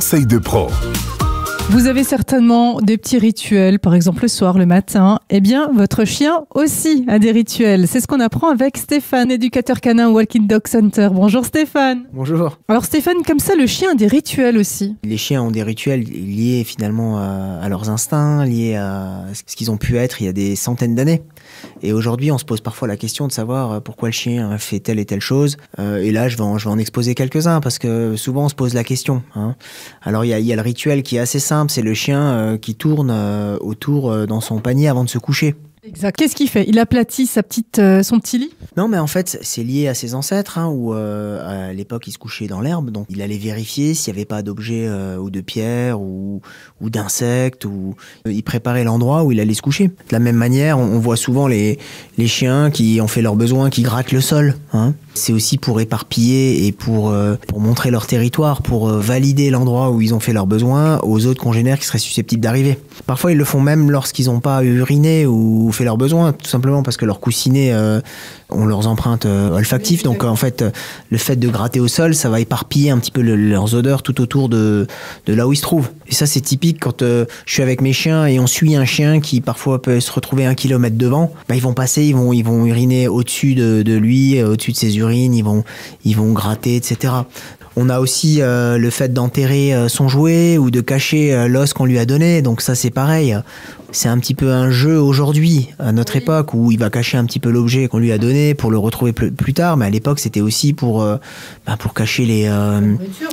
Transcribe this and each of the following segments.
conseils de pro. Vous avez certainement des petits rituels, par exemple le soir, le matin. Eh bien, votre chien aussi a des rituels. C'est ce qu'on apprend avec Stéphane, éducateur canin au Walking Dog Center. Bonjour Stéphane. Bonjour. Alors Stéphane, comme ça, le chien a des rituels aussi. Les chiens ont des rituels liés finalement à leurs instincts, liés à ce qu'ils ont pu être il y a des centaines d'années. Et aujourd'hui, on se pose parfois la question de savoir pourquoi le chien fait telle et telle chose. Et là, je vais en exposer quelques-uns parce que souvent, on se pose la question. Alors, il y a le rituel qui est assez simple, c'est le chien qui tourne autour dans son panier avant de se coucher. Exact. Qu'est-ce qu'il fait? Il aplatit son petit lit? Non, mais en fait, c'est lié à ses ancêtres, où à l'époque, il se couchait dans l'herbe, donc il allait vérifier s'il n'y avait pas d'objets ou de pierres ou d'insectes, ou il préparait l'endroit où il allait se coucher. De la même manière, on voit souvent les chiens qui ont fait leurs besoins, qui grattent le sol. C'est aussi pour éparpiller et pour montrer leur territoire, pour valider l'endroit où ils ont fait leurs besoins aux autres congénères qui seraient susceptibles d'arriver. Parfois, ils le font même lorsqu'ils n'ont pas uriné ou fait leurs besoins, tout simplement parce que leurs coussinets ont leurs empreintes olfactives. Donc, en fait, le fait de gratter au sol, ça va éparpiller un petit peu leurs odeurs tout autour de là où ils se trouvent. Et ça, c'est typique quand je suis avec mes chiens et on suit un chien qui parfois peut se retrouver 1 kilomètre devant. Ils vont passer, ils vont uriner au-dessus de lui, au-dessus de ses urines, ils vont gratter, etc. On a aussi le fait d'enterrer son jouet ou de cacher l'os qu'on lui a donné. Donc ça, c'est pareil. C'est un petit peu un jeu aujourd'hui, à notre époque, où il va cacher un petit peu l'objet qu'on lui a donné pour le retrouver plus tard. Mais à l'époque, c'était aussi pour cacher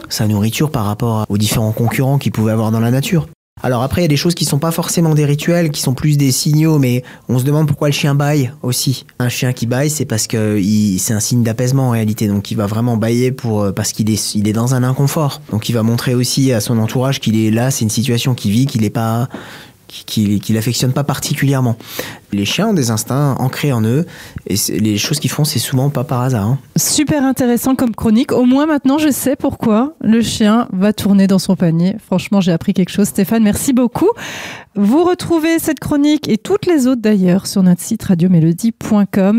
sa nourriture par rapport aux différents concurrents qu'il pouvait avoir dans la nature. Alors après, il y a des choses qui sont pas forcément des rituels, qui sont plus des signaux, mais on se demande pourquoi le chien bâille aussi. Un chien qui bâille, c'est parce que c'est un signe d'apaisement en réalité. Donc il va vraiment bâiller parce qu'il est dans un inconfort. Donc il va montrer aussi à son entourage qu'il est là, c'est une situation qu'il vit, qu'il affectionne pas particulièrement. Les chiens ont des instincts ancrés en eux et les choses qu'ils font, c'est souvent pas par hasard. Super intéressant comme chronique. Au moins maintenant, je sais pourquoi le chien va tourner dans son panier. Franchement, j'ai appris quelque chose. Stéphane, merci beaucoup. Vous retrouvez cette chronique et toutes les autres d'ailleurs sur notre site radiomélodie.com.